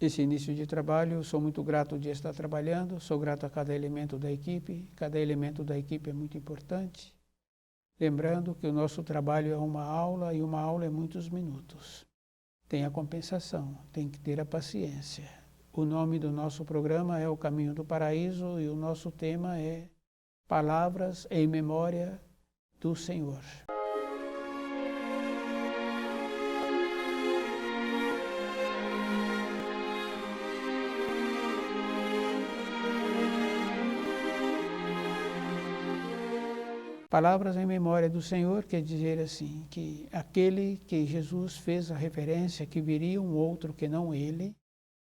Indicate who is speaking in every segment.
Speaker 1: esse início de trabalho. Sou muito grato de estar trabalhando, sou grato a cada elemento da equipe é muito importante. Lembrando que o nosso trabalho é uma aula e uma aula é muitos minutos. Tem a compensação, tem que ter a paciência. O nome do nosso programa é O Caminho do Paraíso e o nosso tema é Palavras em Memória do Senhor. Palavras em memória do Senhor quer dizer assim, que aquele que Jesus fez a referência que viria um outro que não ele,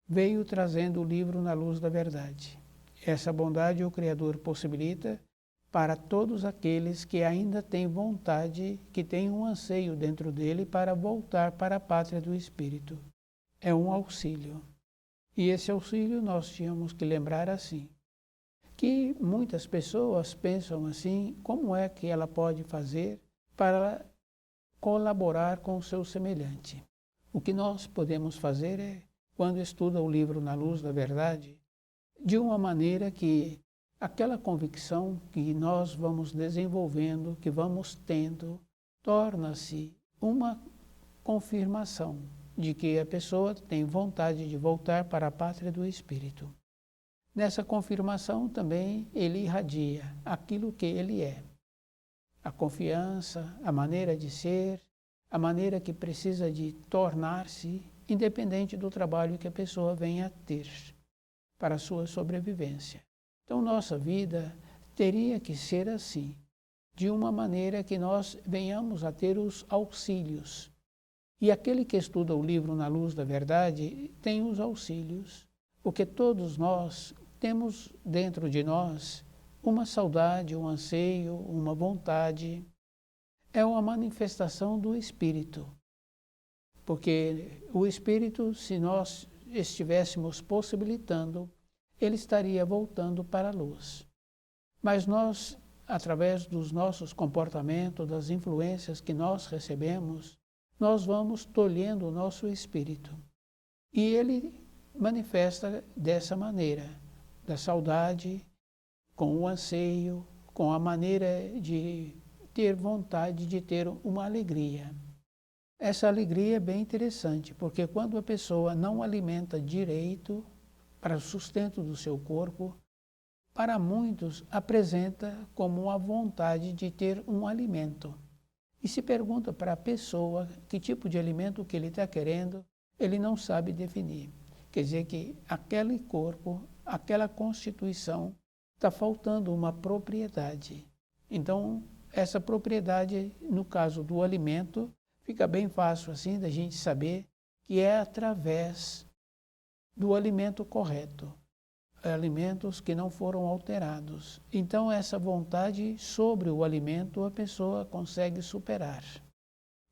Speaker 1: veio trazendo o livro na luz da verdade. Essa bondade o Criador possibilita para todos aqueles que ainda têm vontade, que têm um anseio dentro dele para voltar para a pátria do Espírito. É um auxílio. E esse auxílio nós tínhamos que lembrar assim, que muitas pessoas pensam assim, como é que ela pode fazer para colaborar com o seu semelhante? O que nós podemos fazer é, quando estuda o livro na luz da verdade, de uma maneira que aquela convicção que nós vamos desenvolvendo, que vamos tendo, torna-se uma confirmação de que a pessoa tem vontade de voltar para a pátria do Espírito. Nessa confirmação também ele irradia aquilo que ele é. A confiança, a maneira de ser, a maneira que precisa de tornar-se, independente do trabalho que a pessoa venha a ter para a sua sobrevivência. Então nossa vida teria que ser assim, de uma maneira que nós venhamos a ter os auxílios. E aquele que estuda o livro na luz da verdade tem os auxílios, porque todos nós temos dentro de nós uma saudade, um anseio, uma vontade. É uma manifestação do Espírito. Porque o Espírito, se nós estivéssemos possibilitando, ele estaria voltando para a luz. Mas nós, através dos nossos comportamentos, das influências que nós recebemos, nós vamos tolhendo o nosso espírito. E ele manifesta dessa maneira, da saudade, com o anseio, com a maneira de ter vontade de ter uma alegria. Essa alegria é bem interessante, porque quando a pessoa não alimenta direito para o sustento do seu corpo, para muitos apresenta como uma vontade de ter um alimento. E se pergunta para a pessoa que tipo de alimento que ele está querendo, ele não sabe definir. Quer dizer que aquele corpo, aquela constituição, está faltando uma propriedade. Então, essa propriedade, no caso do alimento, fica bem fácil assim da gente saber que é através do alimento correto. Alimentos que não foram alterados. Então, essa vontade sobre o alimento a pessoa consegue superar.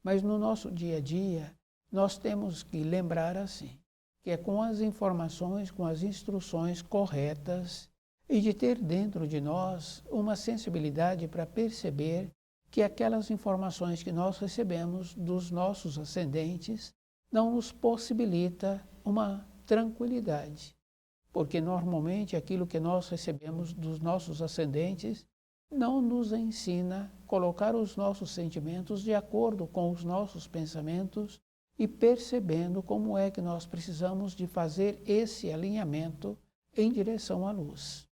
Speaker 1: Mas no nosso dia a dia, nós temos que lembrar assim, que é com as informações, com as instruções corretas e de ter dentro de nós uma sensibilidade para perceber que aquelas informações que nós recebemos dos nossos ascendentes não nos possibilita uma tranquilidade. Porque normalmente aquilo que nós recebemos dos nossos ascendentes não nos ensina a colocar os nossos sentimentos de acordo com os nossos pensamentos e percebendo como é que nós precisamos de fazer esse alinhamento em direção à luz.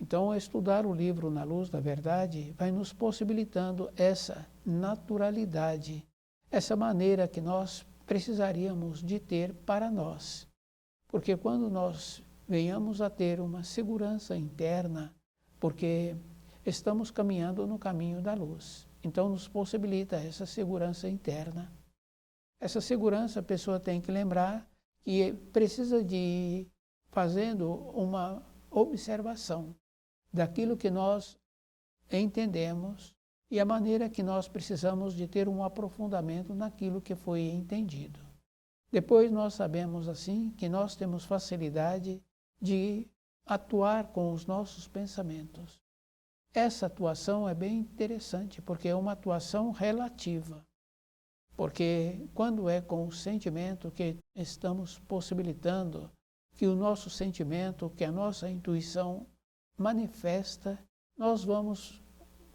Speaker 1: Então, estudar o livro na luz da verdade vai nos possibilitando essa naturalidade, essa maneira que nós precisaríamos de ter para nós. Porque quando nós venhamos a ter uma segurança interna, porque estamos caminhando no caminho da luz. Então, nos possibilita essa segurança interna. Essa segurança a pessoa tem que lembrar que precisa de ir fazendo uma observação daquilo que nós entendemos e a maneira que nós precisamos de ter um aprofundamento naquilo que foi entendido. Depois nós sabemos assim que nós temos facilidade de atuar com os nossos pensamentos. Essa atuação é bem interessante, porque é uma atuação relativa. Porque quando é com o sentimento que estamos possibilitando que o nosso sentimento, que a nossa intuição manifesta, nós vamos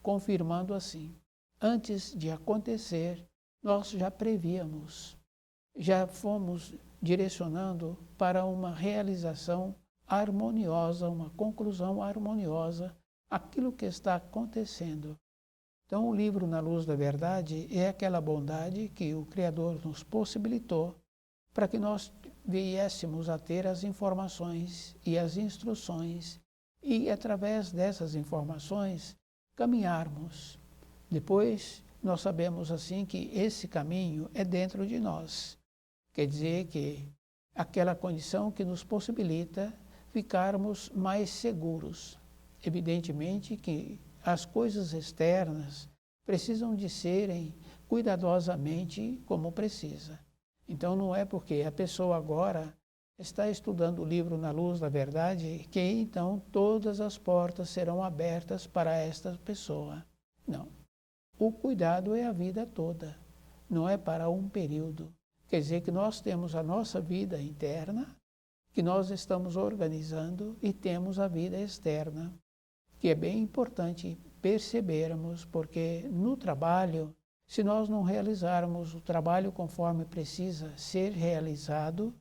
Speaker 1: confirmando assim. Antes de acontecer, nós já prevíamos, já fomos direcionando para uma realização harmoniosa, uma conclusão harmoniosa, aquilo que está acontecendo. Então, o livro Na Luz da Verdade é aquela bondade que o Criador nos possibilitou para que nós viéssemos a ter as informações e as instruções e, através dessas informações, caminharmos. Depois, nós sabemos assim que esse caminho é dentro de nós. Quer dizer que aquela condição que nos possibilita ficarmos mais seguros. Evidentemente que as coisas externas precisam de serem cuidadosamente como precisa. Então não é porque a pessoa agora está estudando o livro Na Luz da Verdade que então todas as portas serão abertas para esta pessoa. Não. O cuidado é a vida toda, não é para um período. Quer dizer que nós temos a nossa vida interna, que nós estamos organizando, e temos a vida externa, que é bem importante percebermos, porque no trabalho, se nós não realizarmos o trabalho conforme precisa ser realizado,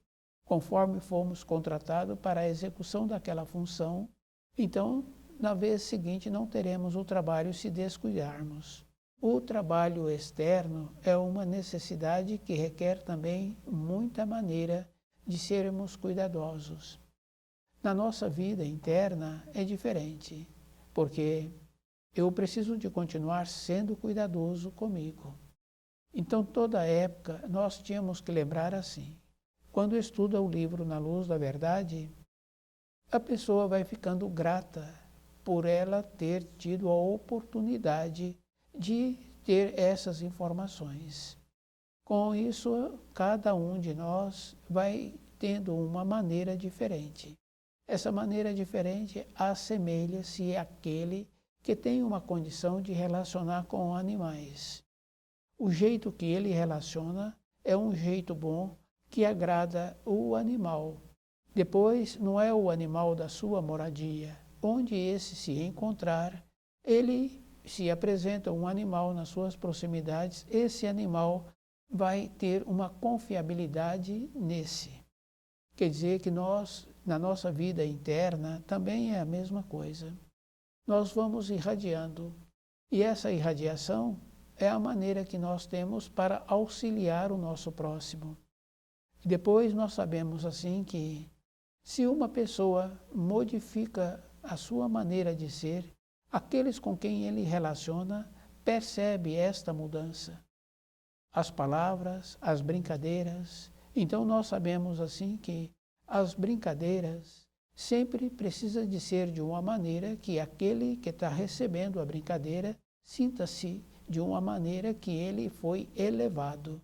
Speaker 1: conforme fomos contratados para a execução daquela função, então, na vez seguinte, não teremos o trabalho se descuidarmos. O trabalho externo é uma necessidade que requer também muita maneira de sermos cuidadosos. Na nossa vida interna é diferente, porque eu preciso de continuar sendo cuidadoso comigo. Então, toda época, nós tínhamos que lembrar assim. Quando estuda o livro Na Luz da Verdade, a pessoa vai ficando grata por ela ter tido a oportunidade de ter essas informações. Com isso, cada um de nós vai tendo uma maneira diferente. Essa maneira diferente assemelha-se àquele que tem uma condição de relacionar com animais. O jeito que ele relaciona é um jeito bom que agrada o animal. Depois, não é o animal da sua moradia. Onde esse se encontrar, ele se apresenta um animal nas suas proximidades, esse animal vai ter uma confiabilidade nesse. Quer dizer que nós, na nossa vida interna, também é a mesma coisa. Nós vamos irradiando, e essa irradiação é a maneira que nós temos para auxiliar o nosso próximo. E depois nós sabemos assim que se uma pessoa modifica a sua maneira de ser, aqueles com quem ele relaciona percebem esta mudança. As palavras, as brincadeiras. Então nós sabemos assim que as brincadeiras sempre precisa de ser de uma maneira que aquele que está recebendo a brincadeira sinta-se de uma maneira que ele foi elevado.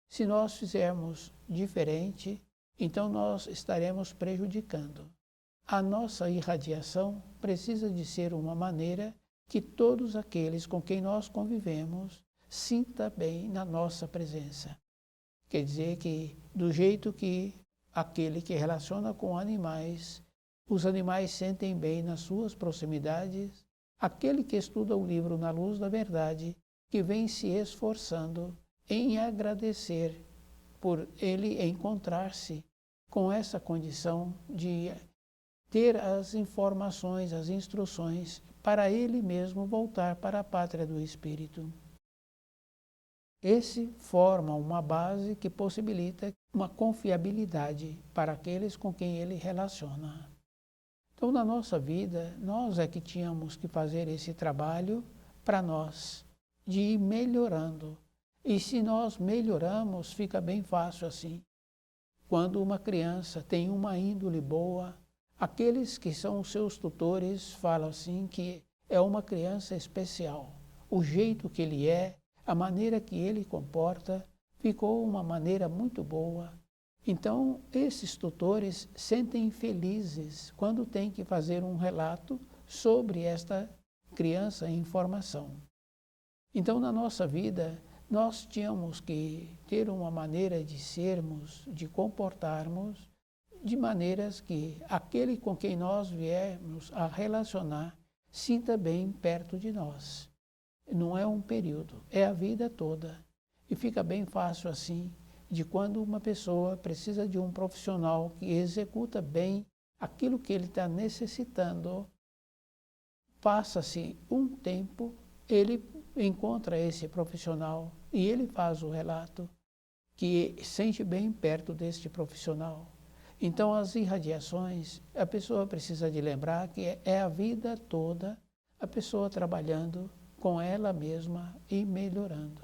Speaker 1: Se nós fizermos diferente, então nós estaremos prejudicando. A nossa irradiação precisa de ser uma maneira que todos aqueles com quem nós convivemos sinta bem na nossa presença. Quer dizer que, do jeito que aquele que relaciona com animais, os animais sentem bem nas suas proximidades, aquele que estuda o livro Na Luz da Verdade, que vem se esforçando em agradecer por ele encontrar-se com essa condição de ter as informações, as instruções, para ele mesmo voltar para a pátria do Espírito. Esse forma uma base que possibilita uma confiabilidade para aqueles com quem ele relaciona. Então, na nossa vida, nós é que tínhamos que fazer esse trabalho para nós, de ir melhorando. E se nós melhoramos, fica bem fácil assim. Quando uma criança tem uma índole boa, aqueles que são os seus tutores falam assim que é uma criança especial. O jeito que ele é, a maneira que ele comporta, ficou uma maneira muito boa. Então, esses tutores sentem felizes quando têm que fazer um relato sobre esta criança em formação. Então, na nossa vida, nós tínhamos que ter uma maneira de sermos, de comportarmos, de maneiras que aquele com quem nós viemos a relacionar sinta bem perto de nós. Não é um período, é a vida toda. E fica bem fácil assim, de quando uma pessoa precisa de um profissional que executa bem aquilo que ele está necessitando, passa-se um tempo, ele encontra esse profissional e ele faz o relato que sente bem perto deste profissional. Então, as irradiações, a pessoa precisa de lembrar que é a vida toda a pessoa trabalhando com ela mesma e melhorando.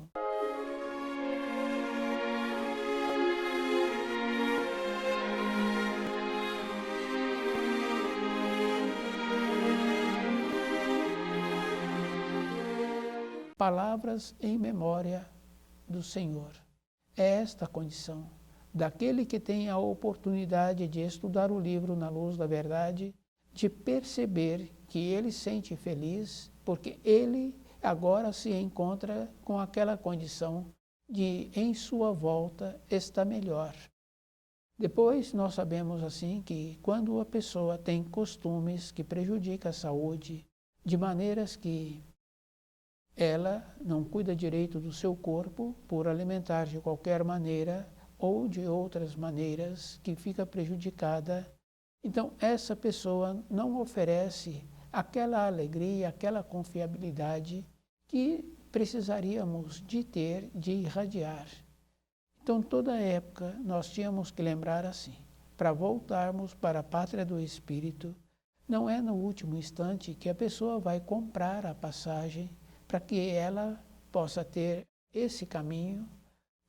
Speaker 1: Palavras em memória do Senhor. É esta a condição daquele que tem a oportunidade de estudar o livro Na Luz da Verdade, de perceber que ele sente feliz, porque ele agora se encontra com aquela condição de, em sua volta, está melhor. Depois, nós sabemos assim que quando a pessoa tem costumes que prejudicam a saúde, de maneiras que ela não cuida direito do seu corpo por alimentar de qualquer maneira ou de outras maneiras que fica prejudicada. Então, essa pessoa não oferece aquela alegria, aquela confiabilidade que precisaríamos de ter, de irradiar. Então, toda época, nós tínhamos que lembrar assim, para voltarmos para a pátria do Espírito, não é no último instante que a pessoa vai comprar a passagem para que ela possa ter esse caminho.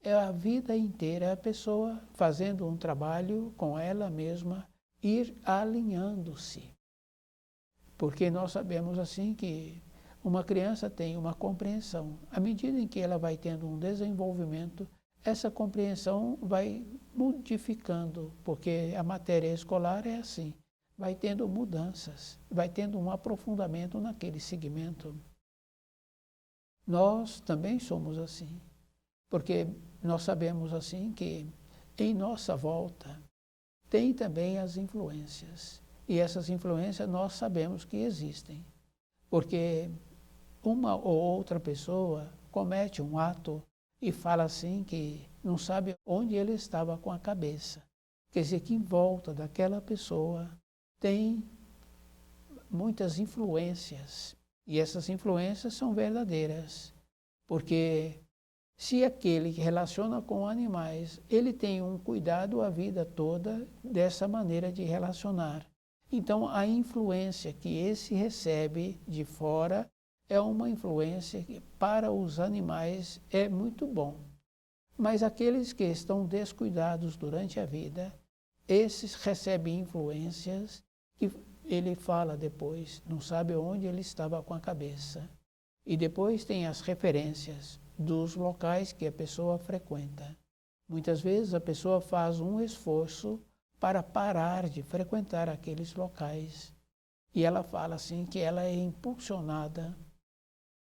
Speaker 1: É a vida inteira a pessoa fazendo um trabalho com ela mesma, ir alinhando-se. Porque nós sabemos assim que uma criança tem uma compreensão. À medida em que ela vai tendo um desenvolvimento, essa compreensão vai modificando, porque a matéria escolar é assim, vai tendo mudanças, vai tendo um aprofundamento naquele segmento. Nós também somos assim, porque nós sabemos assim que em nossa volta tem também as influências. E essas influências nós sabemos que existem, porque uma ou outra pessoa comete um ato e fala assim que não sabe onde ele estava com a cabeça. Quer dizer que em volta daquela pessoa tem muitas influências. E essas influências são verdadeiras, porque se aquele que relaciona com animais, ele tem um cuidado a vida toda dessa maneira de relacionar. Então, a influência que esse recebe de fora é uma influência que, para os animais, é muito bom. Mas aqueles que estão descuidados durante a vida, esses recebem influências que ele fala depois, não sabe onde ele estava com a cabeça. E depois tem as referências dos locais que a pessoa frequenta. Muitas vezes a pessoa faz um esforço para parar de frequentar aqueles locais. E ela fala assim que ela é impulsionada.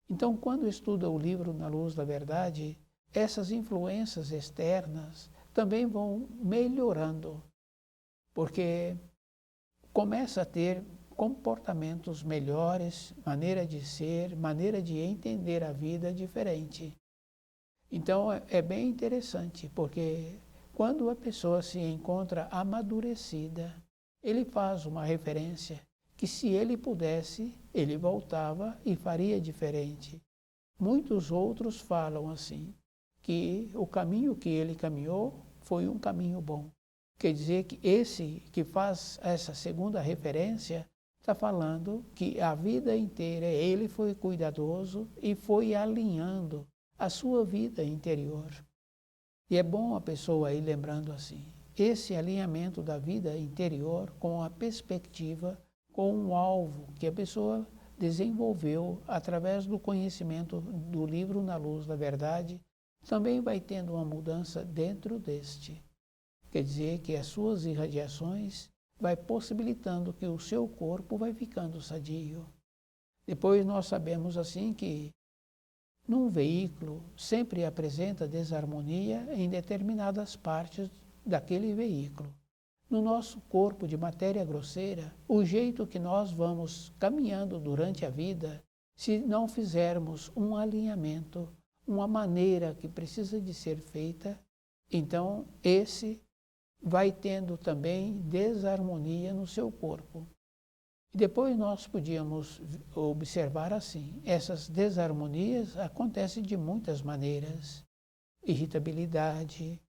Speaker 1: Então, quando estuda o livro Na Luz da Verdade, essas influências externas também vão melhorando, porque começa a ter comportamentos melhores, maneira de ser, maneira de entender a vida diferente. Então é bem interessante, porque quando a pessoa se encontra amadurecida, ele faz uma referência que se ele pudesse, ele voltava e faria diferente. Muitos outros falam assim, que o caminho que ele caminhou foi um caminho bom. Quer dizer que esse que faz essa segunda referência está falando que a vida inteira ele foi cuidadoso e foi alinhando a sua vida interior. E é bom a pessoa ir lembrando assim, esse alinhamento da vida interior com a perspectiva, com um alvo que a pessoa desenvolveu através do conhecimento do livro Na Luz da Verdade, também vai tendo uma mudança dentro deste. Quer dizer que as suas irradiações vai possibilitando que o seu corpo vai ficando sadio. Depois nós sabemos assim que num veículo sempre apresenta desarmonia em determinadas partes daquele veículo. no nosso corpo de matéria grosseira, o jeito que nós vamos caminhando durante a vida, se não fizermos um alinhamento, uma maneira que precisa de ser feita, então esse vai tendo também desarmonia no seu corpo. E depois nós podíamos observar assim, essas desarmonias acontecem de muitas maneiras. Irritabilidade,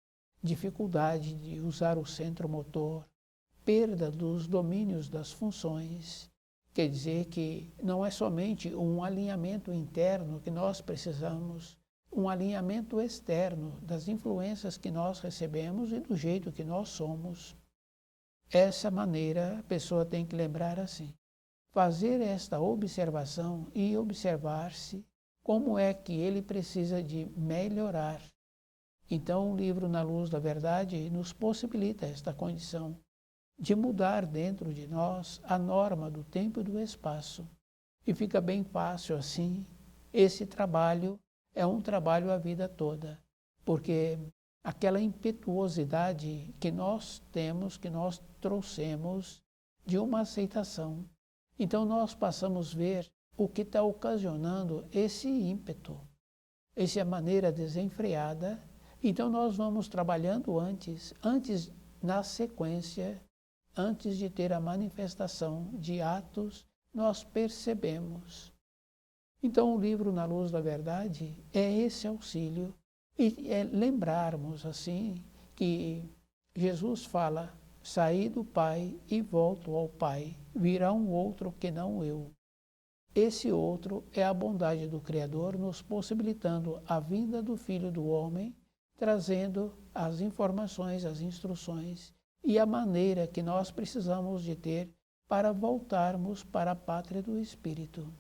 Speaker 1: dificuldade de usar o centro motor, perda dos domínios das funções. Quer dizer que não é somente um alinhamento interno que nós precisamos, um alinhamento externo das influências que nós recebemos e do jeito que nós somos. Essa maneira a pessoa tem que lembrar assim, fazer esta observação e observar-se como é que ele precisa de melhorar. Então, o livro Na Luz da Verdade nos possibilita esta condição de mudar dentro de nós a norma do tempo e do espaço. E fica bem fácil assim. Esse trabalho é um trabalho a vida toda, porque aquela impetuosidade que nós temos, que nós trouxemos de uma aceitação. Então, nós passamos a ver o que está ocasionando esse ímpeto, essa maneira desenfreada. Então nós vamos trabalhando antes na sequência, antes de ter a manifestação de atos, nós percebemos. Então o livro Na Luz da Verdade é esse auxílio e é lembrarmos assim que Jesus fala, saí do Pai e volto ao Pai, virá um outro que não eu. Esse outro é a bondade do Criador nos possibilitando a vinda do Filho do Homem, trazendo as informações, as instruções e a maneira que nós precisamos de ter para voltarmos para a pátria do Espírito.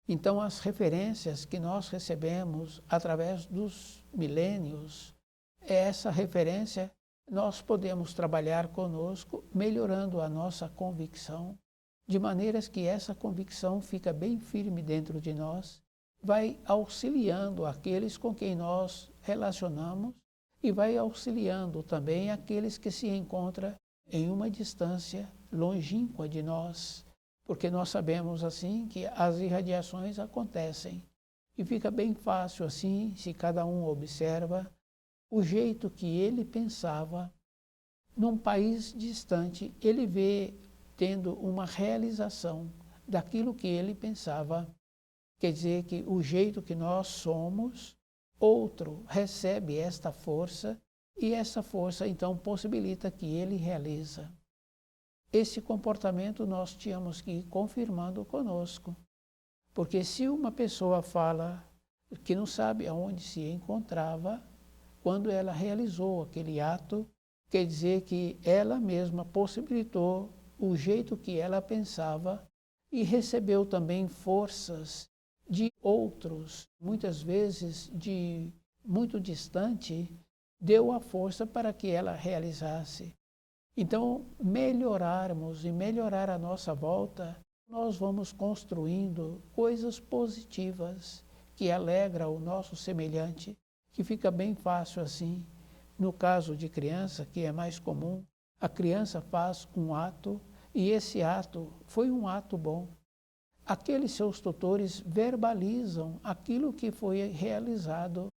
Speaker 1: Então, as referências que nós recebemos através dos milênios, essa referência nós podemos trabalhar conosco, melhorando a nossa convicção, de maneiras que essa convicção fica bem firme dentro de nós, vai auxiliando aqueles com quem nós relacionamos e vai auxiliando também aqueles que se encontram em uma distância longínqua de nós, porque nós sabemos assim que as irradiações acontecem e fica bem fácil assim, se cada um observa o jeito que ele pensava num país distante, ele vê tendo uma realização daquilo que ele pensava. Quer dizer que o jeito que nós somos, outro recebe esta força e essa força então possibilita que ele realiza. Esse comportamento nós tínhamos que ir confirmando conosco, porque se uma pessoa fala que não sabe aonde se encontrava, quando ela realizou aquele ato, quer dizer que ela mesma possibilitou o jeito que ela pensava e recebeu também forças de outros, muitas vezes de muito distante, deu a força para que ela realizasse. Então, melhorarmos e melhorar a nossa volta, nós vamos construindo coisas positivas que alegram o nosso semelhante, que fica bem fácil assim. No caso de criança, que é mais comum, a criança faz um ato e esse ato foi um ato bom. Aqueles seus tutores verbalizam aquilo que foi realizado.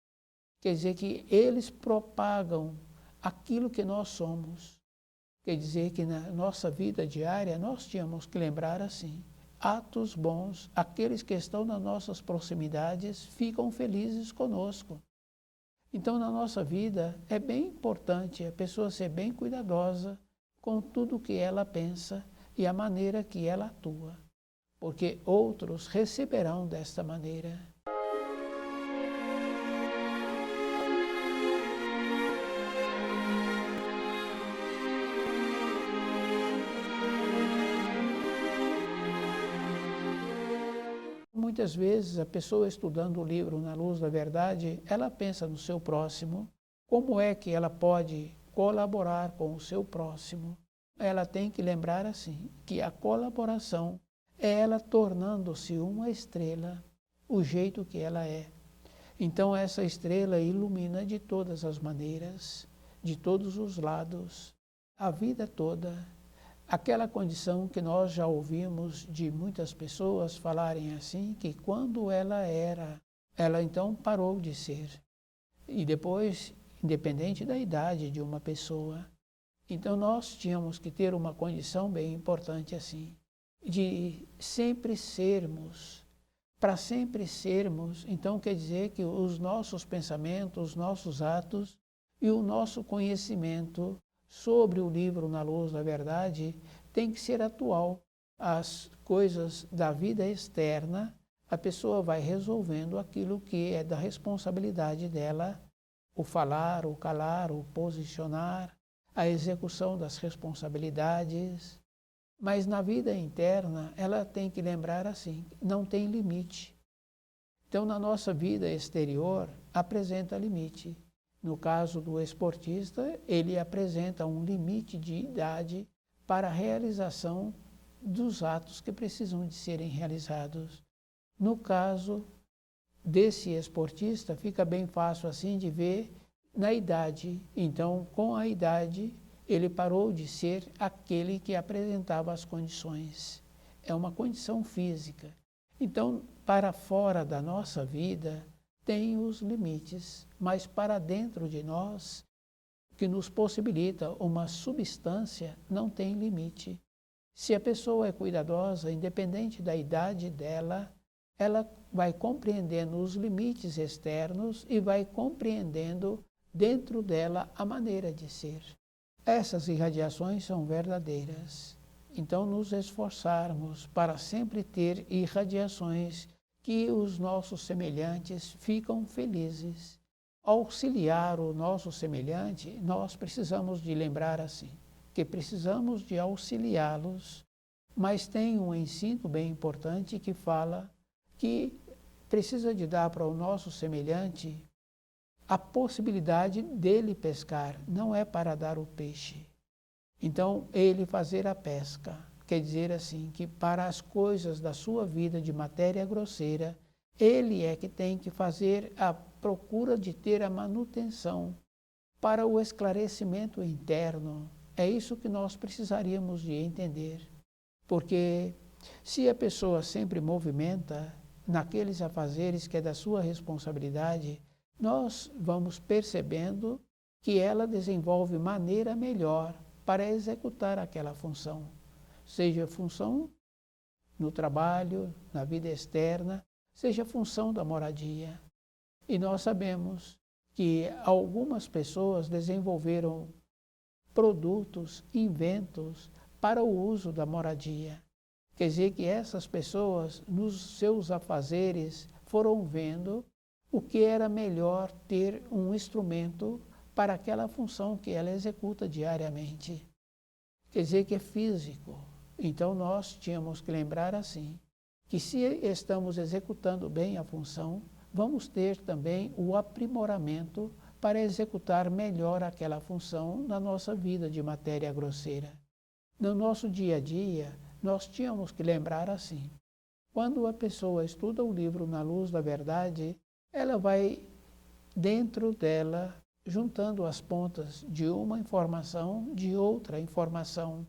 Speaker 1: Quer dizer que eles propagam aquilo que nós somos. Quer dizer que na nossa vida diária nós tínhamos que lembrar assim, atos bons, aqueles que estão nas nossas proximidades ficam felizes conosco. Então, na nossa vida, é bem importante a pessoa ser bem cuidadosa com tudo que ela pensa e a maneira que ela atua, porque outros receberão desta maneira. Muitas vezes a pessoa estudando o livro Na Luz da Verdade, ela pensa no seu próximo, como é que ela pode colaborar com o seu próximo. Ela tem que lembrar assim, que a colaboração é ela tornando-se uma estrela, o jeito que ela é. Então essa estrela ilumina de todas as maneiras, de todos os lados. a vida toda, aquela condição que nós já ouvimos de muitas pessoas falarem assim, que quando ela era, ela então parou de ser. E depois, independente da idade de uma pessoa, então nós tínhamos que ter uma condição bem importante assim, de sempre sermos, para sempre sermos, então quer dizer que os nossos pensamentos, os nossos atos e o nosso conhecimento sobre o livro Na Luz da Verdade tem que ser atual. As coisas da vida externa, a pessoa vai resolvendo aquilo que é da responsabilidade dela, o falar, o calar, o posicionar, a execução das responsabilidades. Mas na vida interna, ela tem que lembrar assim, não tem limite. Então, na nossa vida exterior, apresenta limite. No caso do esportista, ele apresenta um limite de idade para a realização dos atos que precisam de serem realizados. No caso desse esportista, fica bem fácil assim de ver na idade. Então, com a idade, ele parou de ser aquele que apresentava as condições. É uma condição física. Então, para fora da nossa vida, tem os limites, mas para dentro de nós, que nos possibilita uma substância, não tem limite. Se a pessoa é cuidadosa, independente da idade dela, ela vai compreendendo os limites externos e vai compreendendo dentro dela a maneira de ser. Essas irradiações são verdadeiras. Então, nos esforçarmos para sempre ter irradiações que os nossos semelhantes ficam felizes. Auxiliar o nosso semelhante, nós precisamos de lembrar assim, que precisamos de auxiliá-los, mas tem um ensino bem importante que fala que precisa de dar para o nosso semelhante a possibilidade dele pescar, não é para dar o peixe. Então, ele fazer a pesca, quer dizer assim, que para as coisas da sua vida de matéria grosseira, ele é que tem que fazer a procura de ter a manutenção para o esclarecimento interno. É isso que nós precisaríamos de entender, porque se a pessoa sempre movimenta naqueles afazeres que é da sua responsabilidade, nós vamos percebendo que ela desenvolve maneira melhor para executar aquela função, seja função no trabalho, na vida externa, seja função da moradia. E nós sabemos que algumas pessoas desenvolveram produtos, inventos para o uso da moradia. Quer dizer que essas pessoas, nos seus afazeres, foram vendo o que era melhor ter um instrumento para aquela função que ela executa diariamente. Quer dizer que é físico. Então nós tínhamos que lembrar assim, que se estamos executando bem a função, vamos ter também o aprimoramento para executar melhor aquela função na nossa vida de matéria grosseira. No nosso dia a dia, nós tínhamos que lembrar assim, quando a pessoa estuda o livro Na Luz da Verdade, ela vai dentro dela juntando as pontas de uma informação de outra informação.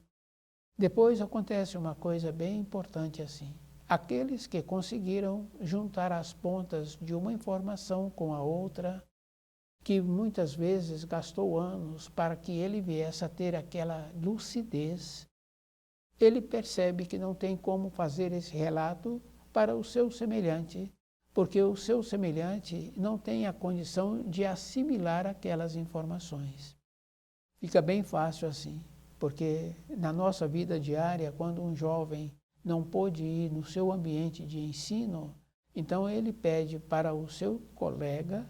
Speaker 1: Depois acontece uma coisa bem importante assim. Aqueles que conseguiram juntar as pontas de uma informação com a outra, que muitas vezes gastou anos para que ele viesse a ter aquela lucidez, ele percebe que não tem como fazer esse relato para o seu semelhante, porque o seu semelhante não tem a condição de assimilar aquelas informações. Fica bem fácil assim, porque na nossa vida diária, quando um jovem não pôde ir no seu ambiente de ensino, então ele pede para o seu colega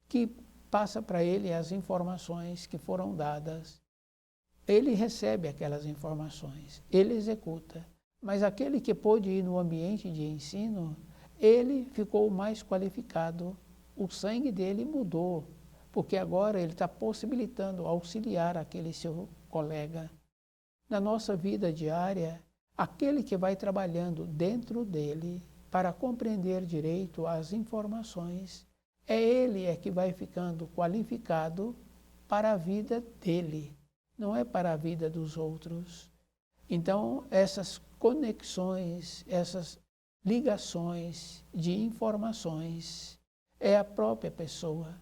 Speaker 1: que passa para ele as informações que foram dadas. Ele recebe aquelas informações, ele executa, mas aquele que pôde ir no ambiente de ensino, ele ficou mais qualificado, o sangue dele mudou, porque agora ele está possibilitando auxiliar aquele seu colega. Na nossa vida diária, aquele que vai trabalhando dentro dele para compreender direito as informações, é ele que vai ficando qualificado para a vida dele. não é para a vida dos outros. Então, essas conexões, essas ligações de informações, é a própria pessoa,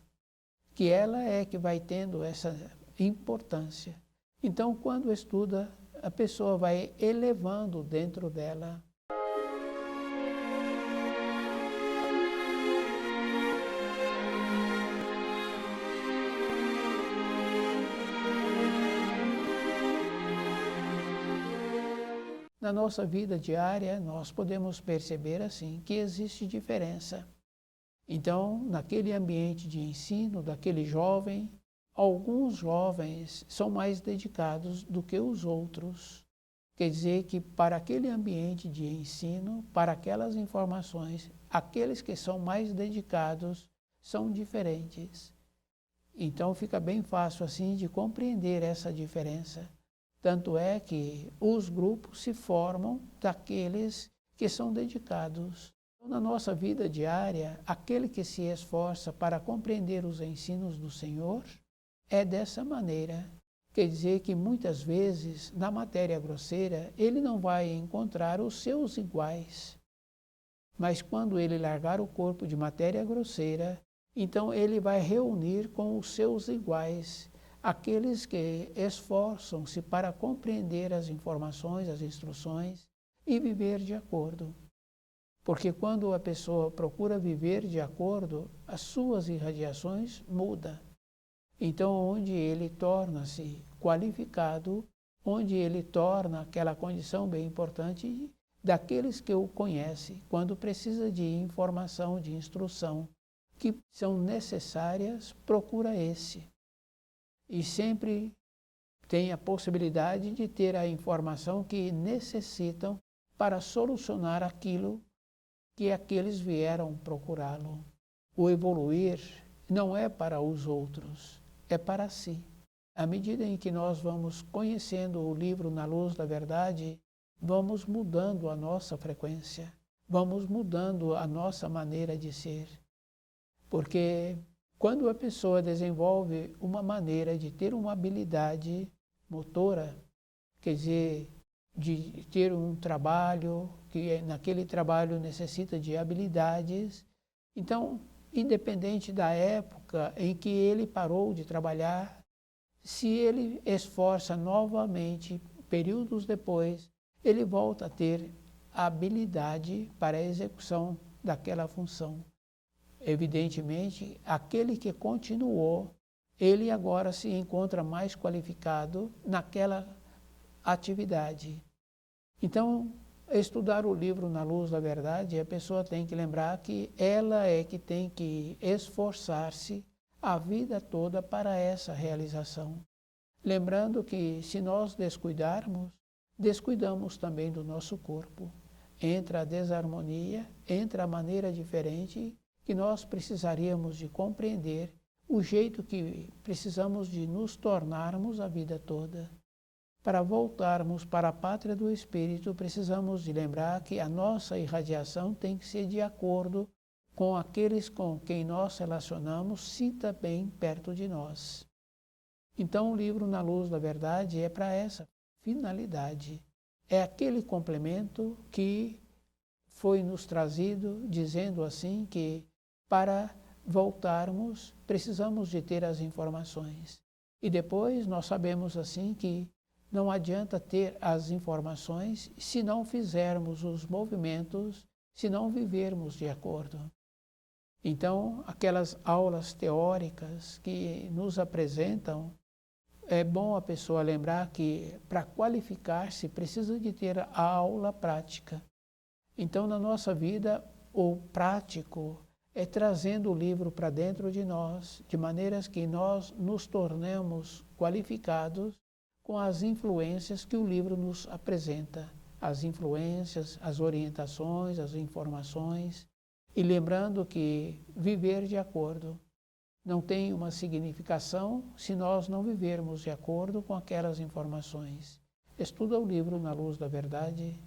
Speaker 1: que ela é que vai tendo essa importância. Então, quando estuda, a pessoa vai elevando dentro dela. Na nossa vida diária, nós podemos perceber assim que existe diferença. Então, naquele ambiente de ensino daquele jovem, alguns jovens são mais dedicados do que os outros. Quer dizer que para aquele ambiente de ensino, para aquelas informações, aqueles que são mais dedicados são diferentes. Então fica bem fácil assim de compreender essa diferença. Tanto é que os grupos se formam daqueles que são dedicados. Na nossa vida diária, aquele que se esforça para compreender os ensinos do Senhor é dessa maneira. Quer dizer que muitas vezes, na matéria grosseira, ele não vai encontrar os seus iguais. Mas quando ele largar o corpo de matéria grosseira, então ele vai reunir com os seus iguais, aqueles que esforçam-se para compreender as informações, as instruções e viver de acordo. Porque quando a pessoa procura viver de acordo, as suas irradiações mudam. Então, onde ele torna-se qualificado, onde ele torna aquela condição bem importante daqueles que o conhecem, quando precisa de informação, de instrução, que são necessárias, procura esse. E sempre tem a possibilidade de ter a informação que necessitam para solucionar aquilo que aqueles vieram procurá-lo. O evoluir não é para os outros, é para si. À medida em que nós vamos conhecendo o livro Na Luz da Verdade, vamos mudando a nossa frequência, vamos mudando a nossa maneira de ser. Porque quando a pessoa desenvolve uma maneira de ter uma habilidade motora, quer dizer, de ter um trabalho, que naquele trabalho necessita de habilidades, então, independente da época em que ele parou de trabalhar, se ele esforça novamente, períodos depois, ele volta a ter a habilidade para a execução daquela função. Evidentemente, aquele que continuou, ele agora se encontra mais qualificado naquela atividade. Então, estudar o livro Na Luz da Verdade, a pessoa tem que lembrar que ela é que tem que esforçar-se a vida toda para essa realização. Lembrando que se nós descuidarmos, descuidamos também do nosso corpo. Entra a desarmonia, entra a maneira diferente que nós precisaríamos de compreender o jeito que precisamos de nos tornarmos a vida toda. Para voltarmos para a pátria do Espírito, precisamos de lembrar que a nossa irradiação tem que ser de acordo com aqueles com quem nós relacionamos, se também perto de nós. Então, o livro Na Luz da Verdade é para essa finalidade. É aquele complemento que foi nos trazido, dizendo assim que para voltarmos, precisamos de ter as informações. E depois nós sabemos assim que não adianta ter as informações se não fizermos os movimentos, se não vivermos de acordo. Então, aquelas aulas teóricas que nos apresentam, é bom a pessoa lembrar que para qualificar-se precisa de ter a aula prática. Então, na nossa vida, o prático é trazendo o livro para dentro de nós, de maneiras que nós nos tornemos qualificados com as influências que o livro nos apresenta, as influências, as orientações, as informações, e lembrando que viver de acordo não tem uma significação se nós não vivermos de acordo com aquelas informações. Estuda o livro Na Luz da Verdade.